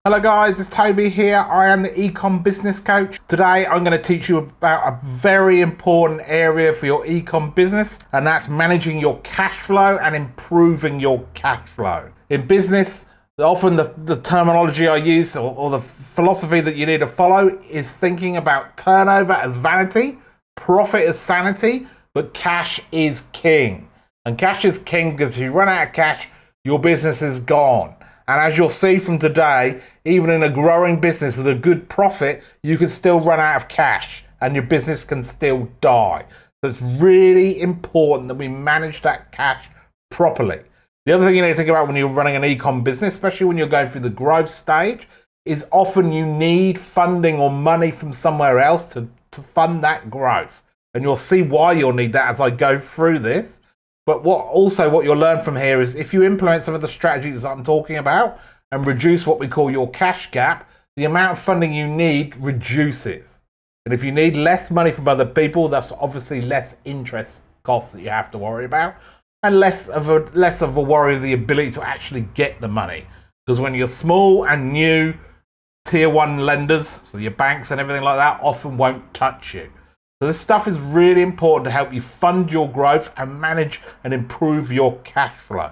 Hello guys, it's Toby here. I am the Ecom Business Coach. Today I'm going to teach you about a very important area for your ecom business, and that's managing your cash flow and improving your cash flow. In business, often the terminology I use or the philosophy that you need to follow is thinking about turnover as vanity, profit as sanity, but cash is king. And cash is king because if you run out of cash, your business is gone. And as you'll see from today, even in a growing business with a good profit, you can still run out of cash and your business can still die. So it's really important that we manage that cash properly. The other thing you need to think about when you're running an ecom business, especially when you're going through the growth stage, is often you need funding or money from somewhere else to fund that growth. And you'll see why you'll need that as I go through this. But what you'll learn from here is if you implement some of the strategies that I'm talking about and reduce what we call your cash gap, the amount of funding you need reduces. And if you need less money from other people, that's obviously less interest costs that you have to worry about, and less of a worry of the ability to actually get the money. Because when you're small and new, tier one lenders, so your banks and everything like that, often won't touch you. So this stuff is really important to help you fund your growth and manage and improve your cash flow.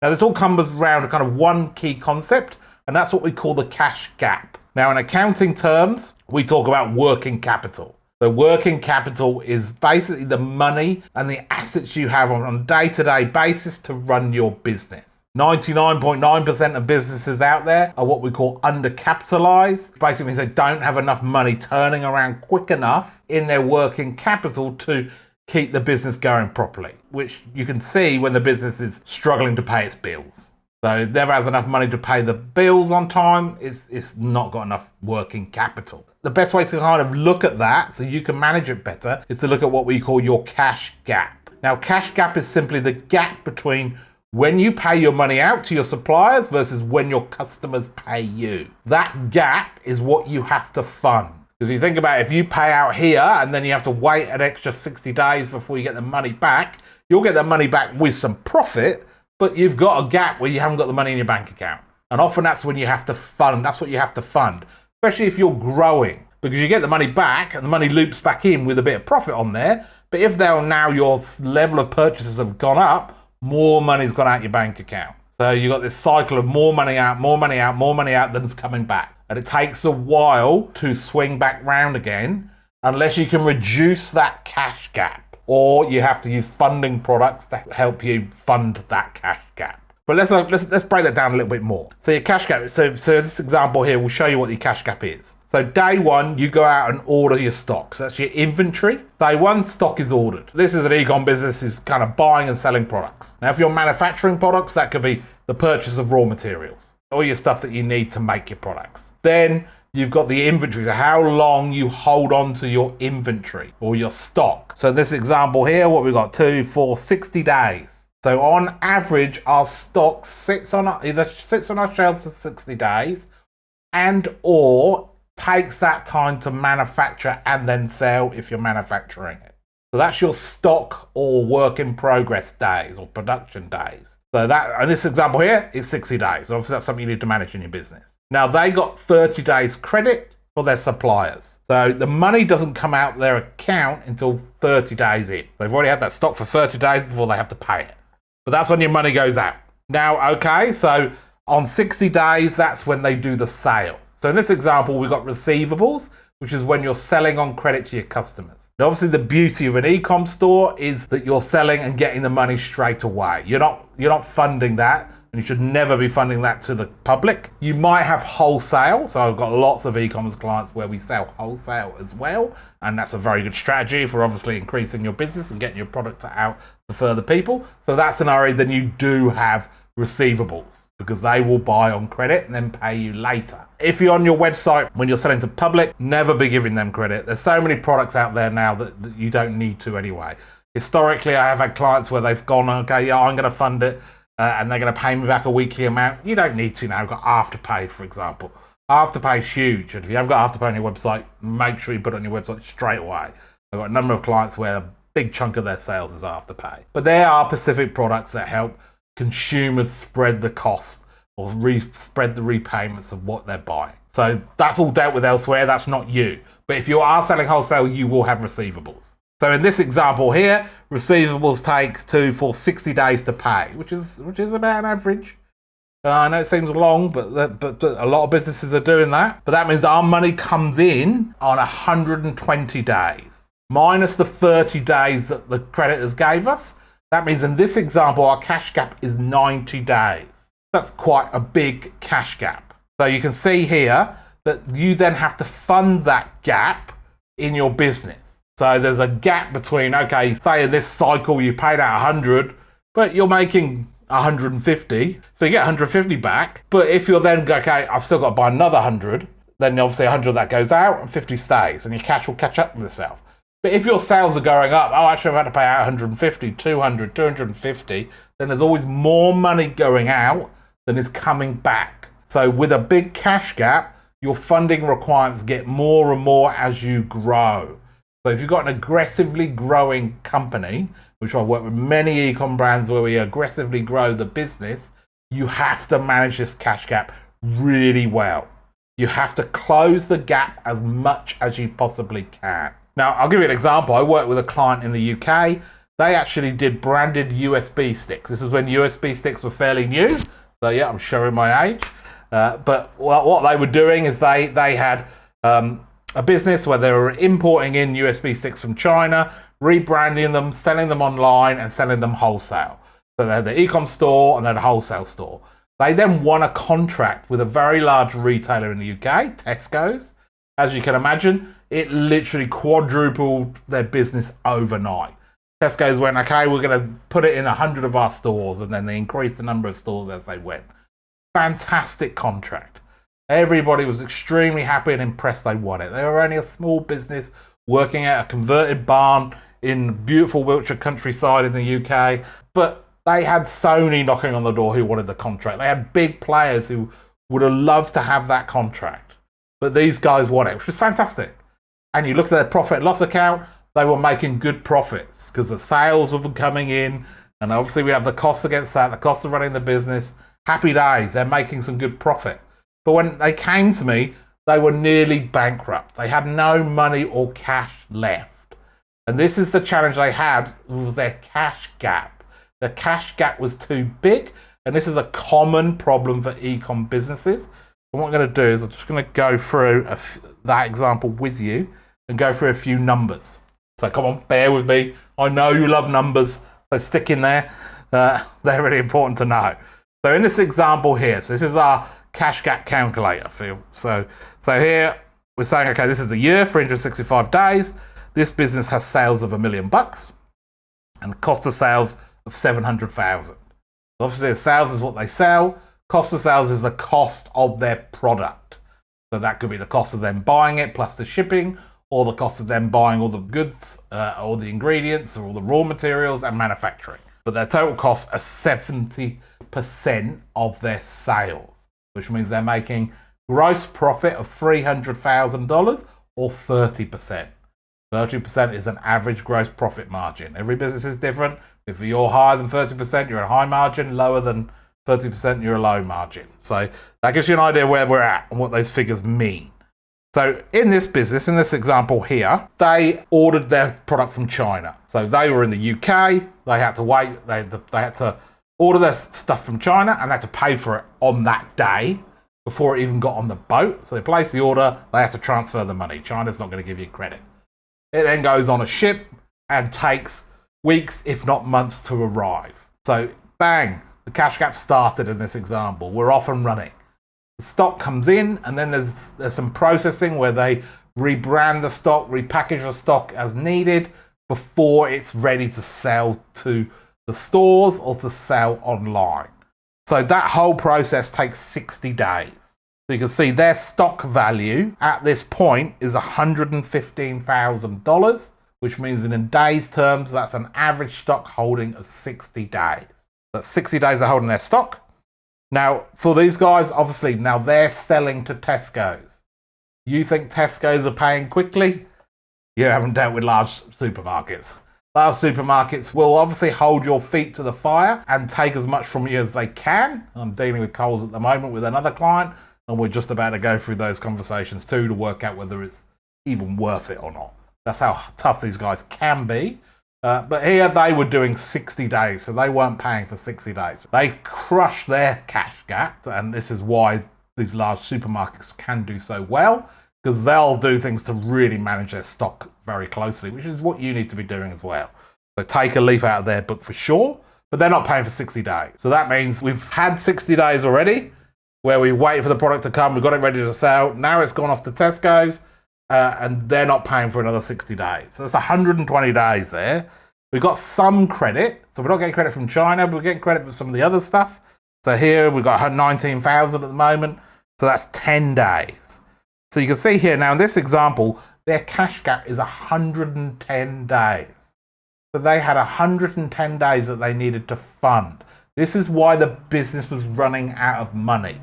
Now this all comes around to kind of one key concept, and that's what we call the cash gap. Now in accounting terms, we talk about working capital. So working capital is basically the money and the assets you have on a day-to-day basis to run your business. 99.9% of businesses out there are what we call undercapitalized. Basically means they don't have enough money turning around quick enough in their working capital to keep the business going properly, which you can see when the business is struggling to pay its bills. So it never has enough money to pay the bills on time, it's not got enough working capital. The best way to kind of look at that so you can manage it better is to look at what we call your cash gap. Now cash gap is simply the gap between when you pay your money out to your suppliers versus when your customers pay you. That gap is what you have to fund. Because if you think about it, if you pay out here and then you have to wait an extra 60 days before you get the money back, you'll get the money back with some profit, but you've got a gap where you haven't got the money in your bank account. And often that's when you have to fund. That's what you have to fund, especially if you're growing, because you get the money back and the money loops back in with a bit of profit on there. But if now your level of purchases have gone up, more money's gone out your bank account. So you've got this cycle of more money out, more money out, more money out than's coming back. And it takes a while to swing back round again unless you can reduce that cash gap, or you have to use funding products that help you fund that cash gap. But let's break that down a little bit more. So your cash gap, so this example here will show you what your cash gap is. So day one, you go out and order your stock. So that's your inventory. Day one, stock is ordered. This is an ecom business, is kind of buying and selling products. Now, if you're manufacturing products, that could be the purchase of raw materials, all your stuff that you need to make your products. Then you've got the inventory, so how long you hold on to your inventory or your stock. So this example here, what we've got, 2, 4, 60 days. So on average, our stock either sits on our shelf for 60 days and or takes that time to manufacture and then sell if you're manufacturing it. So that's your stock or work in progress days or production days. So that, in this example here, is 60 days. Obviously that's something you need to manage in your business. Now they got 30 days credit for their suppliers. So the money doesn't come out their account until 30 days in. They've already had that stock for 30 days before they have to pay it. But that's when your money goes out. Now, okay, so on 60 days, that's when they do the sale. So in this example, we've got receivables, which is when you're selling on credit to your customers. Now, obviously, the beauty of an ecom store is that you're selling and getting the money straight away. You're not funding that, and you should never be funding that to the public. You might have wholesale. So I've got lots of e-commerce clients where we sell wholesale as well. And that's a very good strategy for obviously increasing your business and getting your product out to further people. So that scenario, then you do have receivables because they will buy on credit and then pay you later. If you're on your website, when you're selling to public, never be giving them credit. There's so many products out there now that you don't need to anyway. Historically, I have had clients where they've gone, okay, yeah, I'm going to fund it and they're going to pay me back a weekly amount. You don't need to now. You've got Afterpay, for example. Afterpay is huge. And if you haven't got Afterpay on your website, make sure you put it on your website straight away. I've got a number of clients where a big chunk of their sales is Afterpay. But there are specific products that help consumers spread the cost or spread the repayments of what they're buying. So that's all dealt with elsewhere. That's not you. But if you are selling wholesale, you will have receivables. So in this example here, receivables take 60 days to pay, which is about an average. I know it seems long, but a lot of businesses are doing that. But that means our money comes in on 120 days, minus the 30 days that the creditors gave us. That means in this example, our cash gap is 90 days. That's quite a big cash gap. So you can see here that you then have to fund that gap in your business. So there's a gap between, okay, say in this cycle you paid out 100, but you're making 150, so you get 150 back. But if you're then, okay, I've still got to buy another 100, then obviously 100 of that goes out and 50 stays, and your cash will catch up with itself. But if your sales are going up, oh, actually I've had to pay out 150, 200, 250, then there's always more money going out than is coming back. So with a big cash gap, your funding requirements get more and more as you grow. So if you've got an aggressively growing company, which I work with many e-com brands where we aggressively grow the business, you have to manage this cash gap really well. You have to close the gap as much as you possibly can. Now, I'll give you an example. I worked with a client in the UK. They actually did branded USB sticks. This is when USB sticks were fairly new. So yeah, I'm showing my age. But what they were doing is they had a business where they were importing in USB sticks from China, rebranding them, selling them online, and selling them wholesale. So they had the e-com store and then a wholesale store. They then won a contract with a very large retailer in the UK, Tesco's. As you can imagine, it literally quadrupled their business overnight. Tesco's went, okay, we're going to put it in 100 of our stores, and then they increased the number of stores as they went. Fantastic contract. Everybody was extremely happy and impressed they won it. They were only a small business working at a converted barn in beautiful Wiltshire countryside in the UK. But they had Sony knocking on the door who wanted the contract. They had big players who would have loved to have that contract. But these guys won it, which was fantastic. And you look at their profit and loss account, they were making good profits because the sales were coming in. And obviously we have the costs against that, the costs of running the business. Happy days, they're making some good profit. But when they came to me, they were nearly bankrupt. They had no money or cash left. And this is the challenge they had, was their cash gap. The cash gap was too big, and this is a common problem for e-com businesses. And what I'm going to do is I'm just going to go through that example with you and go through a few numbers. So come on, bear with me. I know you love numbers, so stick in there. They're really important to know. So in this example here, so this is our cash gap calculator. So here we're saying, okay, this is a year, 365 days. This business has sales of $1 million and cost of sales of 700,000. Obviously, the sales is what they sell. Cost of sales is the cost of their product. So that could be the cost of them buying it plus the shipping, or the cost of them buying all the goods, all the ingredients, or all the raw materials and manufacturing. But their total costs are 70% of their sales, which means they're making gross profit of $300,000 or 30%. 30% is an average gross profit margin. Every business is different. If you're higher than 30%, you're a high margin. Lower than 30%, you're a low margin. So that gives you an idea where we're at and what those figures mean. So in this business, in this example here, they ordered their product from China. So they were in the UK. They had to wait. They had to order their stuff from China, and they had to pay for it on that day before it even got on the boat. So they placed the order. They had to transfer the money. China's not going to give you credit. It then goes on a ship and takes weeks, if not months, to arrive. So bang, the cash gap started in this example. We're off and running. The stock comes in, and then there's some processing where they rebrand the stock, repackage the stock as needed before it's ready to sell to the stores or to sell online. So that whole process takes 60 days. So you can see their stock value at this point is $115,000, which means in days terms, that's an average stock holding of 60 days. That's 60 days they're holding their stock. Now, for these guys, obviously, now they're selling to Tesco's. You think Tesco's are paying quickly? You haven't dealt with large supermarkets. Large supermarkets will obviously hold your feet to the fire and take as much from you as they can. I'm dealing with Coles at the moment with another client, and we're just about to go through those conversations too to work out whether it's even worth it or not. That's how tough these guys can be. But here they were doing 60 days, so they weren't paying for 60 days. They crushed their cash gap, and this is why these large supermarkets can do so well, because they'll do things to really manage their stock very closely, which is what you need to be doing as well. So take a leaf out of their book for sure, but they're not paying for 60 days. So that means we've had 60 days already where we waited for the product to come, we got it ready to sell, now it's gone off to Tesco's, and they're not paying for another 60 days. So that's 120 days there. We've got some credit, so we're not getting credit from China, but we're getting credit for some of the other stuff. So here we've got 19,000 at the moment, so that's 10 days. So you can see here now in this example, their cash gap is 110 days. So they had 110 days that they needed to fund. This is why the business was running out of money.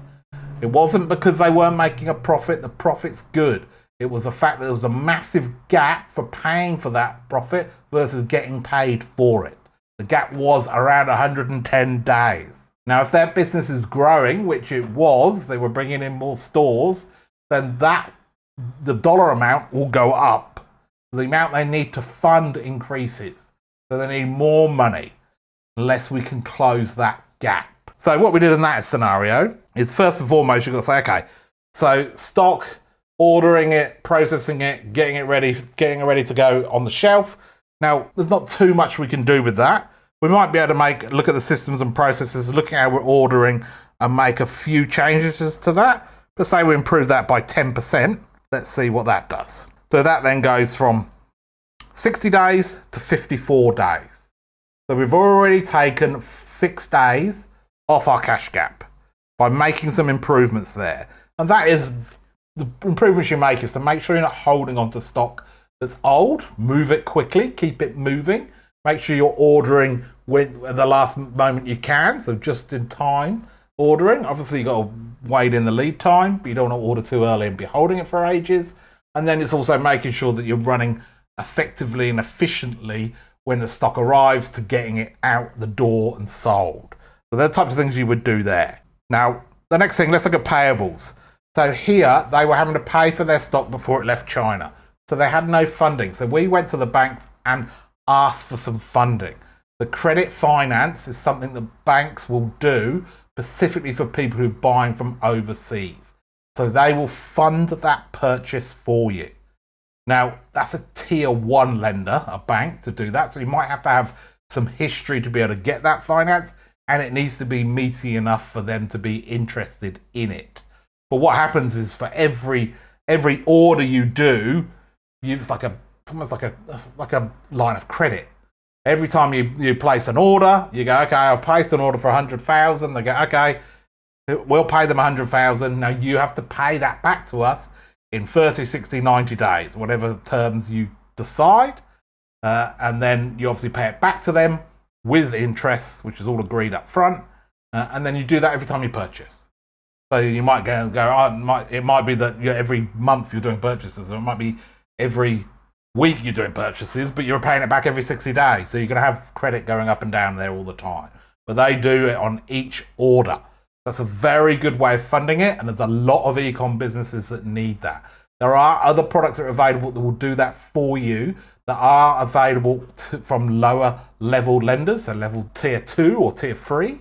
It wasn't because they weren't making a profit, the profit's good. It was the fact that there was a massive gap for paying for that profit versus getting paid for it. The gap was around 110 days. Now, if their business is growing, which it was, they were bringing in more stores, then the dollar amount will go up. The amount they need to fund increases. So they need more money unless we can close that gap. So what we did in that scenario is first and foremost, you've got to say, okay, so stock, ordering it, processing it, getting it ready to go on the shelf. Now, there's not too much we can do with that. We might be able to look at the systems and processes, looking at how we're ordering and make a few changes to that. But say we improve that by 10%, let's see what that does. So that then goes from 60 days to 54 days. So we've already taken 6 days off our cash gap by making some improvements there. And that is, the improvements you make is to make sure you're not holding on to stock that's old, move it quickly, keep it moving. Make sure you're ordering at the last moment you can, so just in time ordering. Obviously, you've got to wait in the lead time, but you don't want to order too early and be holding it for ages. And then it's also making sure that you're running effectively and efficiently when the stock arrives to getting it out the door and sold. So they're the types of things you would do there. Now, the next thing, let's look at payables. So here, they were having to pay for their stock before it left China. So they had no funding. So we went to the banks and asked for some funding. The credit finance is something that banks will do specifically for people who are buying from overseas. So they will fund that purchase for you. Now, that's a tier 1 lender, a bank, to do that. So you might have to have some history to be able to get that finance, and it needs to be meaty enough for them to be interested in it. But what happens is for every order you do, it's almost like a line of credit. Every time you place an order, you go, okay, I've placed an order for 100,000. They go, okay, we'll pay them 100,000. Now you have to pay that back to us in 30, 60, 90 days, whatever terms you decide. And then you obviously pay it back to them with interest, which is all agreed up front. And then you do that every time you purchase. So you might go, it might be that every month you're doing purchases, or it might be every week you're doing purchases, but you're paying it back every 60 days. So you're going to have credit going up and down there all the time. But they do it on each order. That's a very good way of funding it, and there's a lot of e-com businesses that need that. There are other products that are available that will do that for you, that are available from lower level lenders, so level tier 2 or tier 3.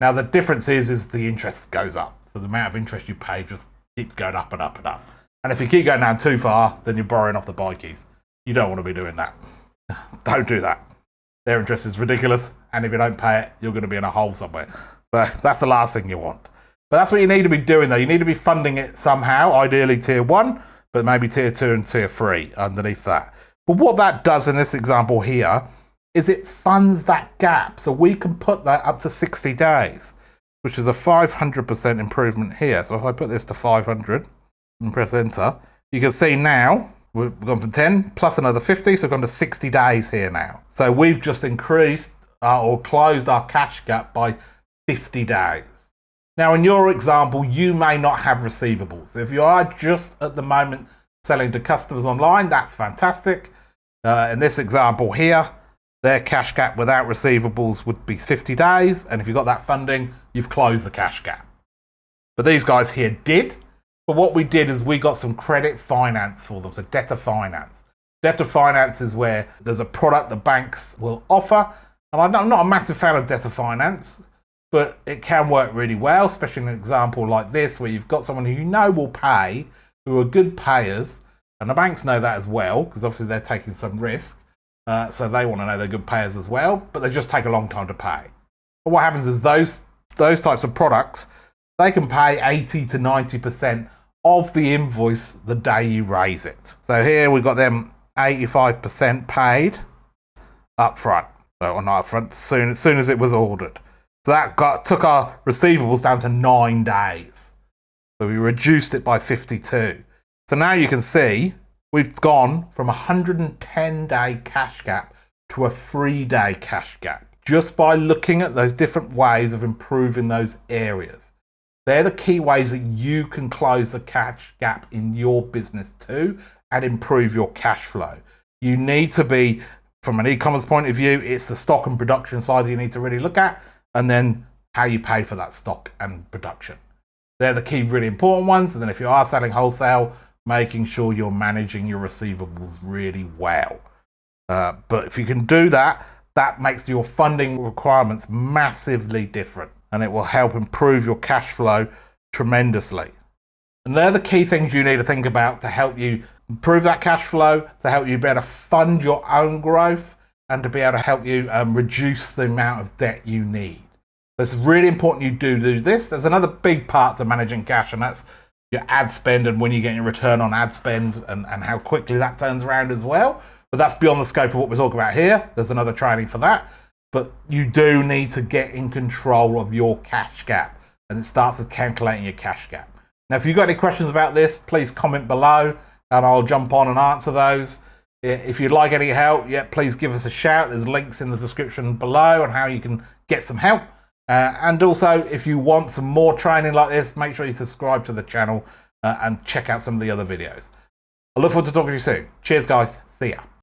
Now the difference is the interest goes up. So the amount of interest you pay just keeps going up and up and up. And if you keep going down too far, then you're borrowing off the bikies. You don't want to be doing that. Don't do that. Their interest is ridiculous, and if you don't pay it, you're going to be in a hole somewhere. So that's the last thing you want. But that's what you need to be doing, though. You need to be funding it somehow, ideally tier 1, but maybe tier 2 and tier 3 underneath that. But what that does in this example here is it funds that gap. So we can put that up to 60 days, which is a 500% improvement here. So if I put this to 500 and press enter, you can see now we've gone from 10 plus another 50, so we've gone to 60 days here now. So we've just increased or closed our cash gap by 50 days. Now, in your example, you may not have receivables. If you are just at the moment selling to customers online, that's fantastic. In this example here, Their cash gap without receivables would be 50 days. And if you've got that funding, you've closed the cash gap. But these guys here did. But what we did is we got some credit finance for them, so debtor finance. Debtor finance is where there's a product the banks will offer. And I'm not a massive fan of debtor finance, but it can work really well, especially in an example like this, where you've got someone who you know will pay, who are good payers, and the banks know that as well, because obviously they're taking some risk. So they want to know they're good payers as well, but they just take a long time to pay. But what happens is those types of products, they can pay 80 to 90% of the invoice the day you raise it. So here we've got them 85% paid up front. So not up front, as soon as it was ordered. So that took our receivables down to 9 days. So we reduced it by 52. So now you can see we've gone from a 110-day cash gap to a 3-day cash gap, just by looking at those different ways of improving those areas. They're the key ways that you can close the cash gap in your business too and improve your cash flow. You need to be, from an e-commerce point of view, it's the stock and production side that you need to really look at, and then how you pay for that stock and production. They're the key really important ones. And then if you are selling wholesale, making sure you're managing your receivables really well. But if you can do that, that makes your funding requirements massively different, and it will help improve your cash flow tremendously. And they're the key things you need to think about to help you improve that cash flow, to help you better fund your own growth, and to be able to help you reduce the amount of debt you need. So it's really important you do this. There's another big part to managing cash, and that's your ad spend and when you get your return on ad spend and how quickly that turns around as well. But that's beyond the scope of what we're talking about here. There's another training for that. But you do need to get in control of your cash gap, and it starts with calculating your cash gap. Now, if you've got any questions about this, please comment below and I'll jump on and answer those. If you'd like any help, please give us a shout. There's links in the description below on how you can get some help. And also, if you want some more training like this, make sure you subscribe to the channel and check out some of the other videos. I look forward to talking to you soon. Cheers, guys. See ya.